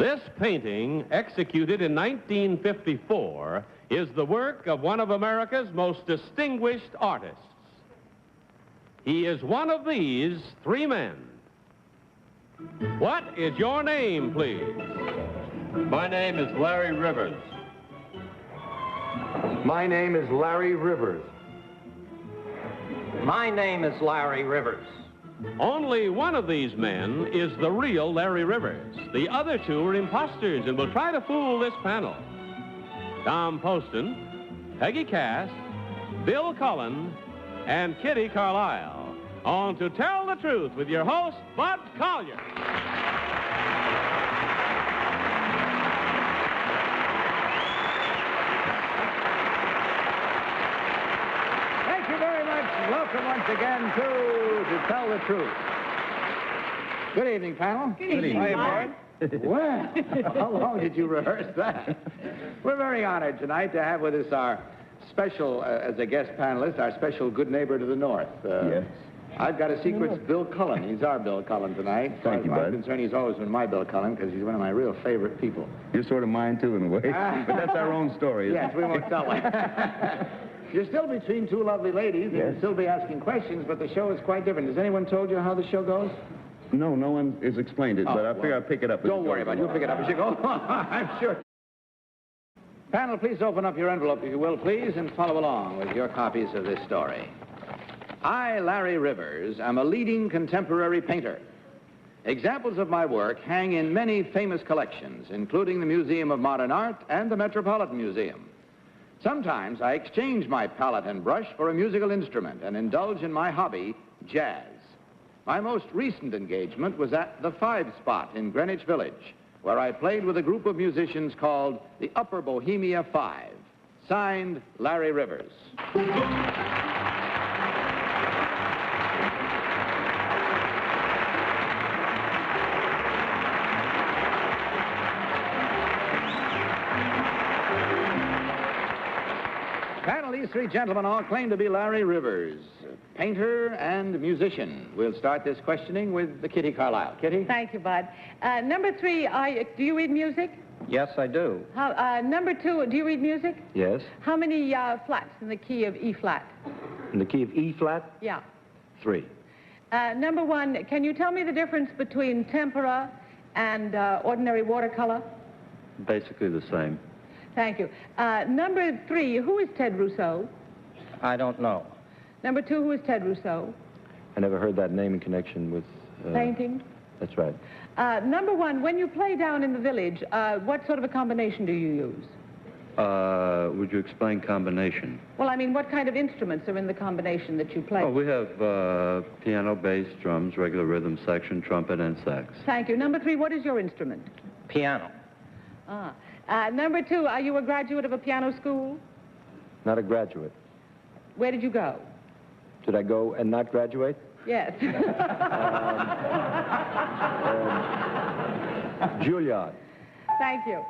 This painting, executed in 1954, is the work of one of America's most distinguished artists. He is one of these three men. What is your name, please? My name is Larry Rivers. My name is Larry Rivers. My name is Larry Rivers. Only one of these men is the real Larry Rivers. The other two are imposters and will try to fool this panel. Tom Poston, Peggy Cass, Bill Cullen, and Kitty Carlisle. On To Tell the Truth with your host, Bud Collyer. Thank you very much. Welcome once again to Tell the Truth. Good evening, panel. Good evening. Hi, Bart. Well, how long did you rehearse that? We're very honored tonight to have with us our special, as a guest panelist, our special good neighbor to the north. Yes. I've got a secret. It's Bill Cullen. He's our Bill Cullen tonight. Thank you, Bud. Bud. I'm concerned he's always been my Bill Cullen because he's one of my real favorite people. You're sort of mine, too, in a way. But that's our own story, isn't Yes, it? we won't tell it. You're still between two lovely ladies. Yes. You'll still be asking questions, but the show is quite different. Has anyone told you how the show goes? No, no one has explained it, but I figure I'll pick it up. Don't worry about it. You'll pick it up as you go. I'm sure. Panel, please open up your envelope, if you will, please, and follow along with your copies of this story. I, Larry Rivers, am a leading contemporary painter. Examples of my work hang in many famous collections, including the Museum of Modern Art and the Metropolitan Museum. Sometimes I exchange my palette and brush for a musical instrument and indulge in my hobby, jazz. My most recent engagement was at the Five Spot in Greenwich Village, where I played with a group of musicians called the Upper Bohemia Five. Signed, Larry Rivers. Panel, these three gentlemen all claim to be Larry Rivers, painter and musician. We'll start this questioning with the Kitty Carlisle. Kitty? Thank you, Bud. Number three, do you read music? Yes, I do. Number two, do you read music? Yes. How many flats in the key of E flat? In the key of E flat? Yeah. 3. Number one, can you tell me the difference between tempera and ordinary watercolor? Basically the same. Thank you. Number three, who is Ted Rousseau? I don't know. Number two, who is Ted Rousseau? I never heard that name in connection with... Painting? That's right. Number one, when you play down in the village, what sort of a combination do you use? Would you explain combination? Well, I mean, what kind of instruments are in the combination that you play? Oh, we have piano, bass, drums, regular rhythm section, trumpet, and sax. Thank you. Number three, what is your instrument? Piano. Number two, are you a graduate of a piano school? Not a graduate. Where did you go? Did I go and not graduate? Yes. Juilliard. Thank you.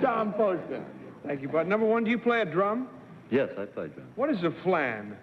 Tom Poston. Thank you, Bud. Number one, do you play a drum? Yes, I play drum. What is a flan?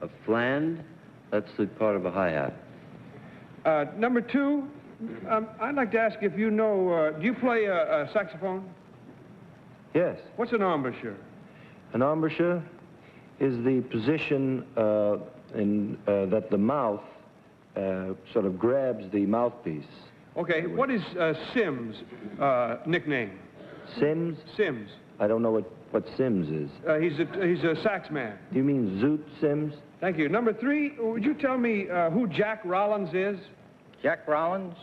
A flan? That's the part of a hi-hat. Number two, I'd like to ask if you know, do you play a saxophone? Yes. What's an embouchure? An embouchure is the position that the mouth sort of grabs the mouthpiece. Okay, what is Sim's nickname? Sims? Sims. I don't know what Sims is. He's a sax man. Do you mean Zoot Sims? Thank you. Number three, would you tell me who Jack Rollins is? Jack Rollins?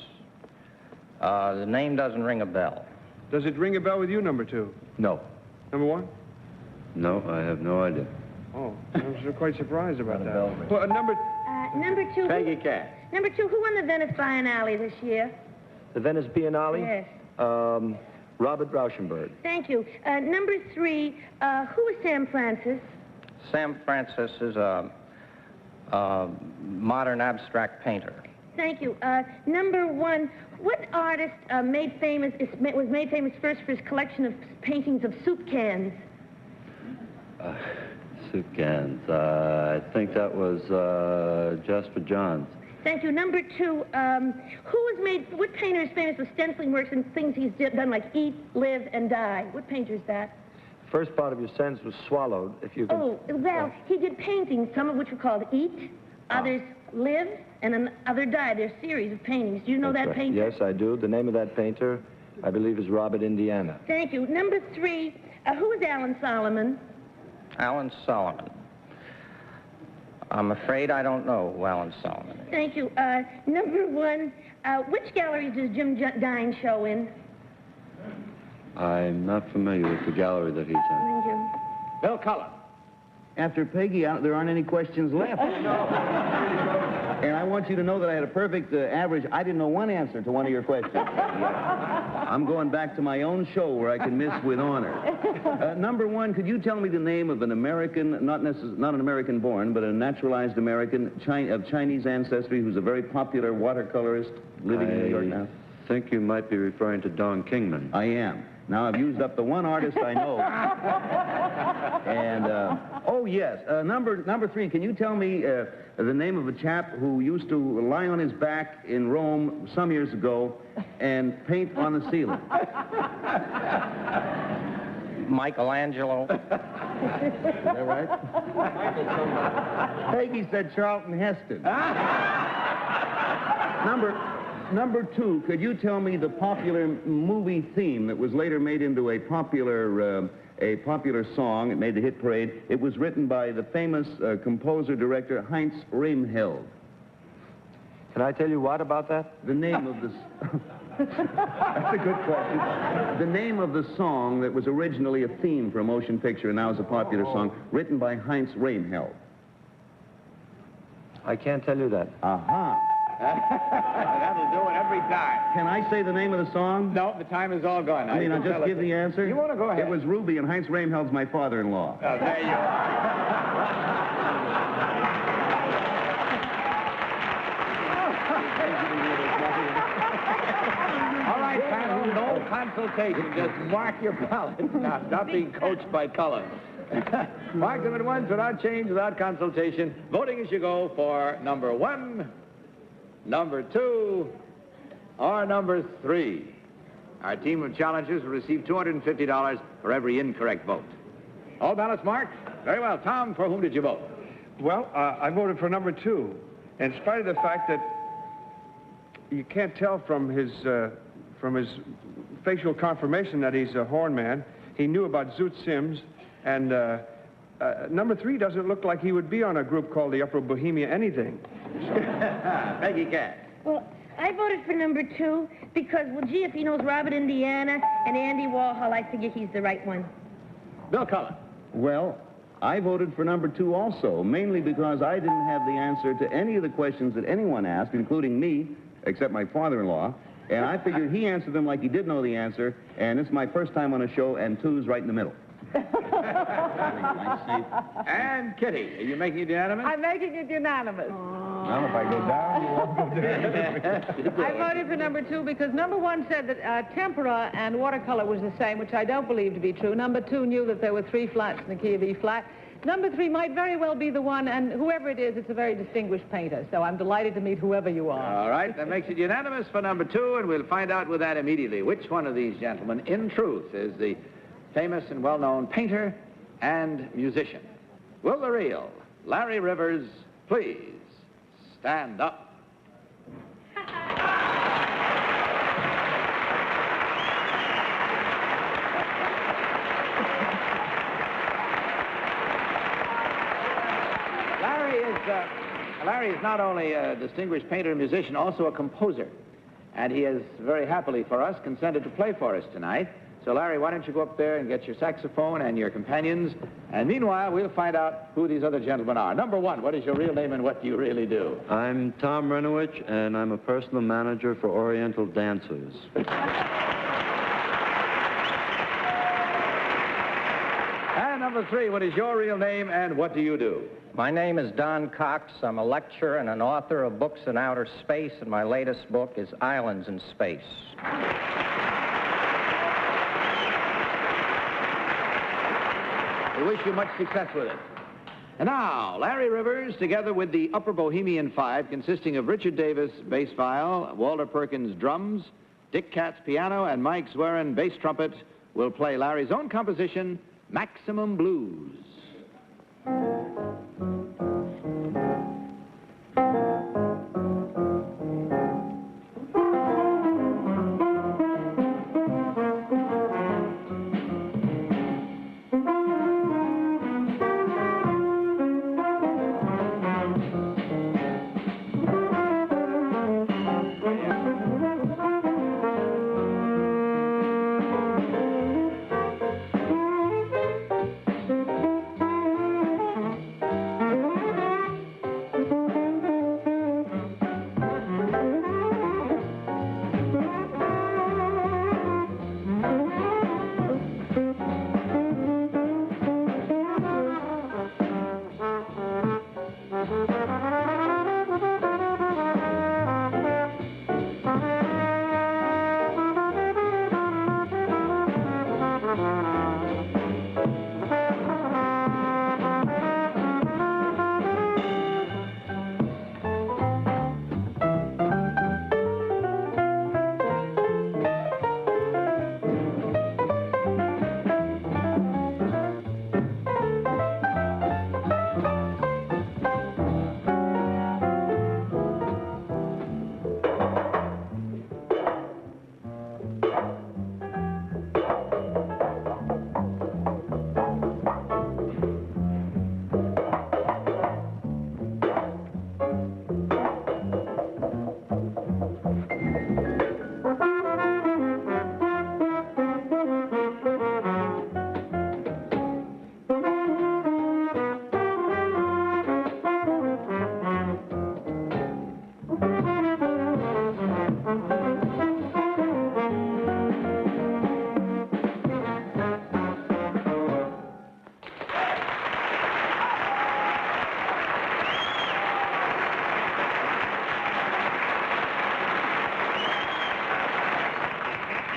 The name doesn't ring a bell. Does it ring a bell with you, number two? No. Number one? No, I have no idea. Oh, I was quite surprised about that. Well, Number two. Peggy Cass. Number two, who won the Venice Biennale this year? The Venice Biennale? Yes. Robert Rauschenberg. Thank you. Number three, who is Sam Francis? Sam Francis is a modern abstract painter. Thank you. Number one, what artist was made famous first for his collection of paintings of soup cans? Soup cans. I think that was Jasper Johns. Thank you. Number 2, what painter is famous for stenciling works and things he's done like eat, live, and die? What painter is that? First part of your sentence was swallowed. If you can... Oh, well, he did paintings, some of which were called Eat, others Live, and another Die. They're a series of paintings. Do you know that painter? Yes, I do. The name of that painter, I believe, is Robert Indiana. Thank you. Number 3, who is Alan Solomon? Alan Solomon. I'm afraid I don't know who Alan Solomon is. Thank you. Number 1, which gallery does Jim Dine show in? I'm not familiar with the gallery that he's in. Thank you. Bill Cullen. After Peggy, there aren't any questions left. And I want you to know that I had a perfect average. I didn't know one answer to one of your questions. I'm going back to my own show where I can miss with honor. Number 1, could you tell me the name of an American, not an American born, but a naturalized American of Chinese ancestry who's a very popular watercolorist living in New York now? I think you might be referring to Don Kingman. I am. Now, I've used up the one artist I know. And, oh, yes, number 3, can you tell me the name of a chap who used to lie on his back in Rome some years ago and paint on the ceiling? Michelangelo. Is that right? Peggy said Charlton Heston. Number 2, could you tell me the popular movie theme that was later made into a popular song? It made the hit parade. It was written by the famous composer-director Heinz Rehmheld. Can I tell you what about that? The name of the... That's a good question. The name of the song that was originally a theme for a motion picture and now is a popular song, written by Heinz Rehmheld. I can't tell you that. Aha. That'll do it every time. Can I say the name of the song? No, the time is all gone. I mean, I'll just give the answer? You want to go ahead? It was Ruby, and Heinz Rehmheld's my father-in-law. Oh, there you are. All right, panel, no consultation. Just mark your ballots. Not being coached by Cullen. Mark them at once without change, without consultation. Voting as you go for number 1, number 2, or number 3. Our team of challengers will receive $250 for every incorrect vote. All ballots marked? Very well. Tom, for whom did you vote? Well, I voted for number 2, in spite of the fact that you can't tell from his facial confirmation that he's a horn man. He knew about Zoot Sims, and number 3 doesn't look like he would be on a group called the Upper Bohemia anything. Peggy Cat. Well, I voted for number 2 because, well, gee, if he knows Robert Indiana and Andy Warhol, I figure he's the right one. Bill Cullen. Well, I voted for number 2 also, mainly because I didn't have the answer to any of the questions that anyone asked, including me, except my father-in-law, and I figured he answered them like he did know the answer, and it's my first time on a show, and 2's right in the middle. And Kitty, are you making it unanimous? I'm making it unanimous. Well, if I go down, you won't go down. I voted for number 2 because number 1 said that tempera and watercolor was the same, which I don't believe to be true. Number 2 knew that there were 3 flats in the key of E flat. Number 3 might very well be the one, and whoever it is, it's a very distinguished painter. So I'm delighted to meet whoever you are. All right, that makes it unanimous for number 2, and we'll find out with that immediately which one of these gentlemen, in truth, is the famous and well-known painter and musician. Will the real Larry Rivers please stand up? Larry is not only a distinguished painter and musician, also a composer. And he has very happily for us consented to play for us tonight. So, Larry, why don't you go up there and get your saxophone and your companions, and meanwhile, we'll find out who these other gentlemen are. Number 1, what is your real name and what do you really do? I'm Tom Renowich, and I'm a personal manager for Oriental dancers. And number 3, what is your real name and what do you do? My name is Don Cox. I'm a lecturer and an author of books in outer space, and my latest book is Islands in Space. We wish you much success with it. And now, Larry Rivers, together with the Upper Bohemian Five, consisting of Richard Davis, bass viol, Walter Perkins, drums, Dick Katz, piano, and Mike Zwerin, bass trumpet, will play Larry's own composition, Maximum Blues.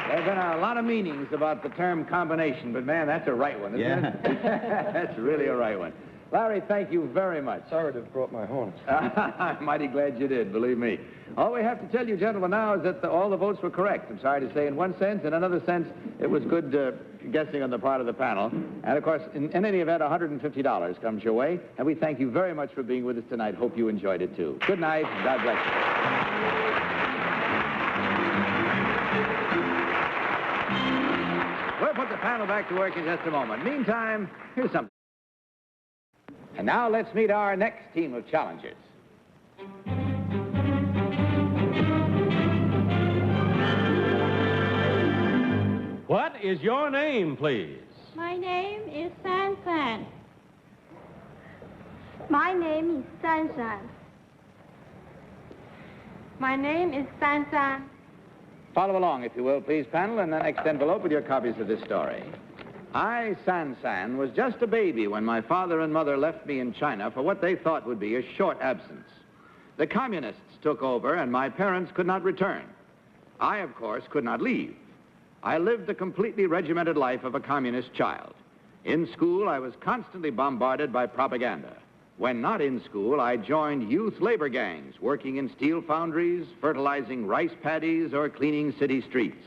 There's been a lot of meanings about the term combination, but man, that's a right one, isn't it? That's really a right one. Larry, thank you very much. Sorry to have brought my horns. I'm mighty glad you did, believe me. All we have to tell you, gentlemen, now is that all the votes were correct. I'm sorry to say in one sense. In another sense, it was good guessing on the part of the panel. And, of course, in any event, $150 comes your way. And we thank you very much for being with us tonight. Hope you enjoyed it, too. Good night, and God bless you. We'll put the panel back to work in just a moment. Meantime, here's something. And now let's meet our next team of challengers. What is your name, please? My name is San San. My name is San San. My name is San San. Follow along, if you will, please, panel, in the next envelope with your copies of this story. I, San San, was just a baby when my father and mother left me in China for what they thought would be a short absence. The communists took over, and my parents could not return. I, of course, could not leave. I lived the completely regimented life of a communist child. In school, I was constantly bombarded by propaganda. When not in school, I joined youth labor gangs, working in steel foundries, fertilizing rice paddies, or cleaning city streets.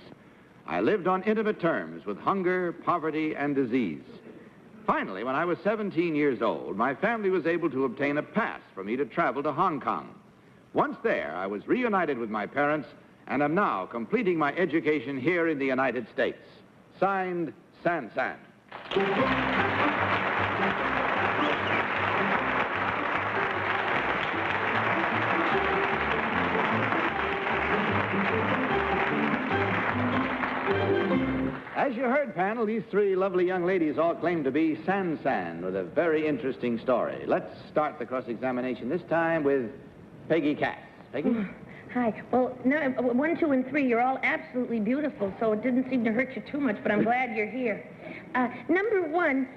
I lived on intimate terms with hunger, poverty, and disease. Finally, when I was 17 years old, my family was able to obtain a pass for me to travel to Hong Kong. Once there, I was reunited with my parents and am now completing my education here in the United States. Signed, San San. As you heard, panel, these three lovely young ladies all claim to be San San with a very interesting story. Let's start the cross-examination this time with Peggy Katz. Peggy? Hi. Well, no, 1, 2, and 3, you're all absolutely beautiful, so it didn't seem to hurt you too much, but I'm glad you're here. Number 1,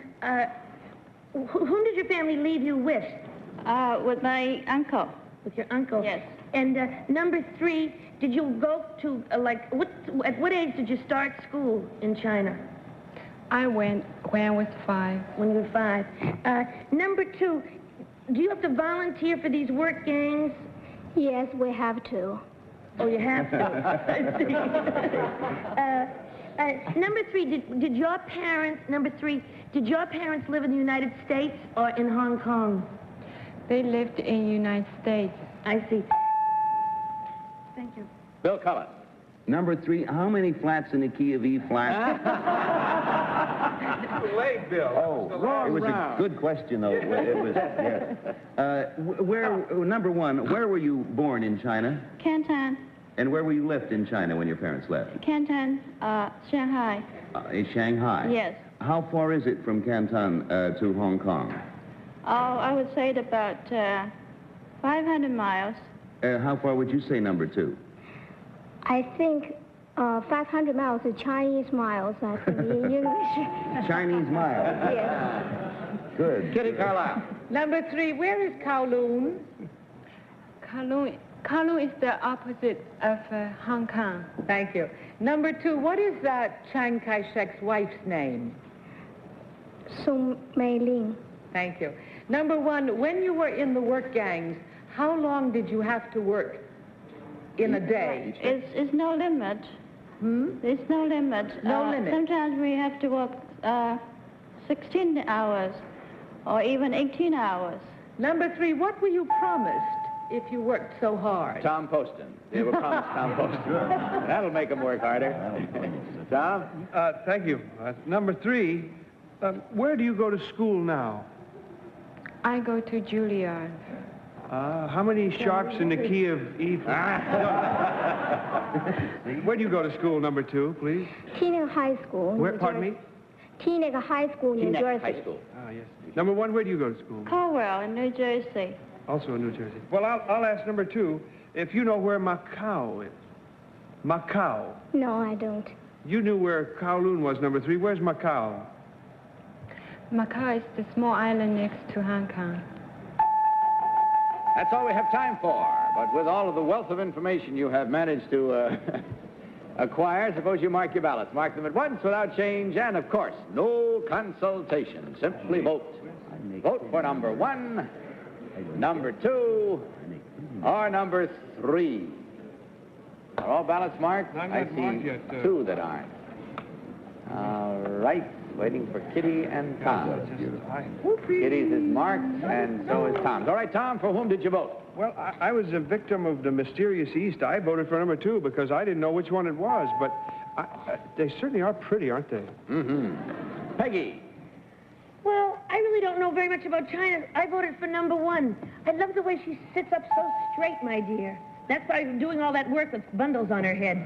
whom did your family leave you with? With my uncle. With your uncle? Yes. And number 3, did you go to, at what age did you start school in China? I went When I was 5. When you were 5. Number 2, do you have to volunteer for these work gangs? Yes, we have to. Oh, you have to. I see. Number 3, did your parents, number 3, did your parents live in the United States or in Hong Kong? They lived in the United States. I see. Thank you. Bill Cullen. Number 3, how many flats in the key of E flat? Too late, Bill. Oh, it was a good question, though. It was, yes. Number 1, where were you born in China? Canton, And where were you left in China when your parents left? Canton, Shanghai. In Shanghai? Yes. How far is it from Canton to Hong Kong? Oh, I would say it about 500 miles. How far would you say, number 2? I think 500 miles is Chinese miles, I think, in English. Chinese miles? Yes. Good. Kitty Carlisle. Number 3, where is Kowloon? Kowloon is the opposite of Hong Kong. Thank you. Number 2, what is Chiang Kai-shek's wife's name? Sung Mei Ling. Thank you. Number 1, when you were in the work gangs, how long did you have to work in a day? It's no limit. There's no limit. No limit. Sometimes we have to work 16 hours or even 18 hours. Number 3, what were you promised if you worked so hard? Tom Poston. They were promised Tom Poston. That'll make them work harder. Tom? Thank you. Number 3, where do you go to school now? I go to Juilliard. How many sharps in the key of E flat? Where do you go to school, number 2, please? Teaneck High School. Where, pardon me? Teaneck High School, New Jersey. High School. Ah, yes. Number 1, where do you go to school? Carlisle in New Jersey. Also in New Jersey. Well, I'll ask number 2, if you know where Macau is. Macau. No, I don't. You knew where Kowloon was, number 3. Where's Macau? Macau is the small island next to Hong Kong. That's all we have time for. But with all of the wealth of information you have managed to acquire, suppose you mark your ballots. Mark them at once without change, and of course, no consultation. Simply vote. Vote for number 1, number 2, or number 3. Are all ballots marked? I see 2 that aren't. All right. Waiting for Kitty and Tom. Kitty's is marked, and so is Tom's. All right, Tom, for whom did you vote? Well, I was a victim of the mysterious East. I voted for number 2 because I didn't know which one it was, but they certainly are pretty, aren't they? Mm-hmm. Peggy. Well, I really don't know very much about China. I voted for number 1. I love the way she sits up so straight, my dear. That's why I'm doing all that work with bundles on her head.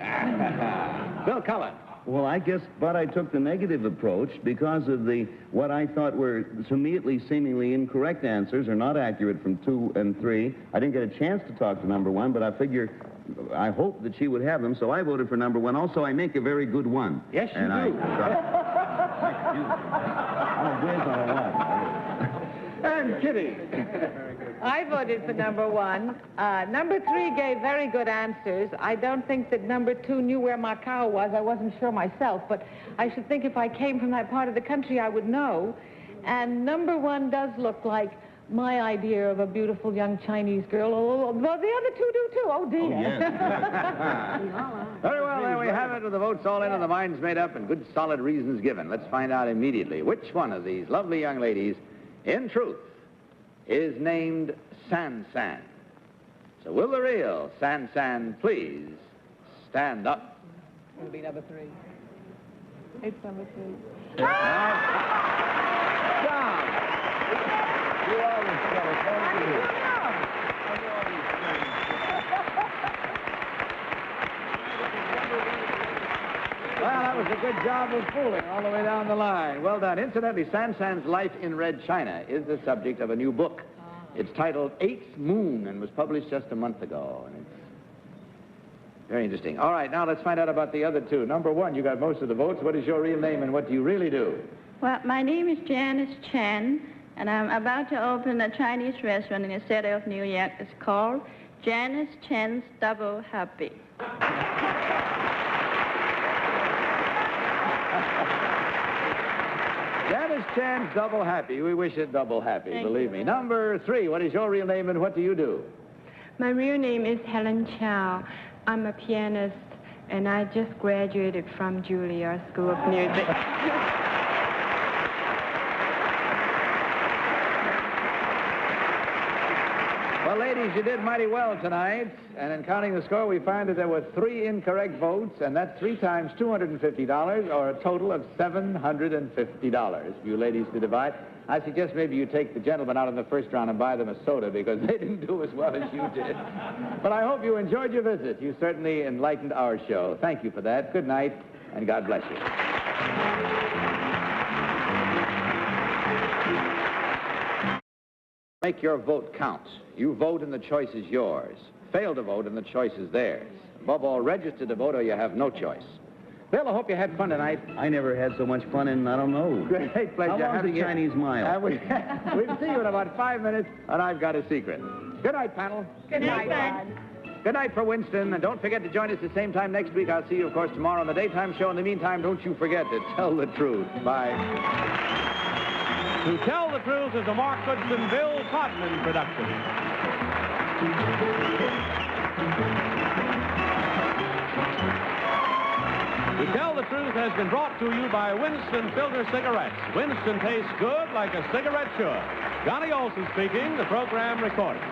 Bill Cullen. Well, I guess, but I took the negative approach because of what I thought were immediately seemingly incorrect answers or not accurate from 2 and 3. I didn't get a chance to talk to number 1, but I hope that she would have them, so I voted for number 1. Also, I make a very good one. Yes, you do. I'm a whiz on a lot. And Kitty. I voted for number 1. Number 3 gave very good answers. I don't think that number 2 knew where Macau was. I wasn't sure myself, but I should think if I came from that part of the country, I would know. And number 1 does look like my idea of a beautiful young Chinese girl. Well, the other 2 do too. Oh, dear. Oh, yes. Very well, there we have it, with the votes all in and the minds made up and good solid reasons given. Let's find out immediately which one of these lovely young ladies, in truth, is named San San. So will the real San San please stand up? It'll be number 3. It's number 3. John! You always tell us, don't you? Well, that was a good job of fooling all the way down the line. Well done. Incidentally, San San's life in Red China is the subject of a new book. It's titled Eighth Moon and was published just a month ago. And it's very interesting. All right, now let's find out about the other 2. Number 1, you got most of the votes. What is your real name and what do you really do? Well, my name is Janice Chen, and I'm about to open a Chinese restaurant in the city of New York. It's called Janice Chen's Double Happy. chance, double happy. We wish it double happy, Thank believe you. me. Number 3, what is your real name and what do you do? My real name is Helen Chow. I'm a pianist, and I just graduated from Juilliard School of Music. Well, ladies, you did mighty well tonight. And in counting the score, we find that there were 3 incorrect votes, and that's 3 times $250, or a total of $750 for you ladies to divide. I suggest maybe you take the gentlemen out in the first round and buy them a soda, because they didn't do as well as you did. But I hope you enjoyed your visit. You certainly enlightened our show. Thank you for that. Good night, and God bless you. Make your vote count. You vote and the choice is yours. Fail to vote and the choice is theirs. Above all, register to vote or you have no choice. Bill, I hope you had fun tonight. I never had so much fun in, I don't know. Great pleasure. How long's having the you. Chinese mile? We'll see you in about 5 minutes, and I've got a secret. Good night, panel. Good night, Bud. Good night for Winston, and don't forget to join us the same time next week. I'll see you, of course, tomorrow on the daytime show. In the meantime, don't you forget to tell the truth. Bye. To Tell the Truth is a Mark Goodson, Bill Codman production. To Tell the Truth has been brought to you by Winston Filter Cigarettes. Winston tastes good like a cigarette should. Johnny Olson speaking, the program recorded.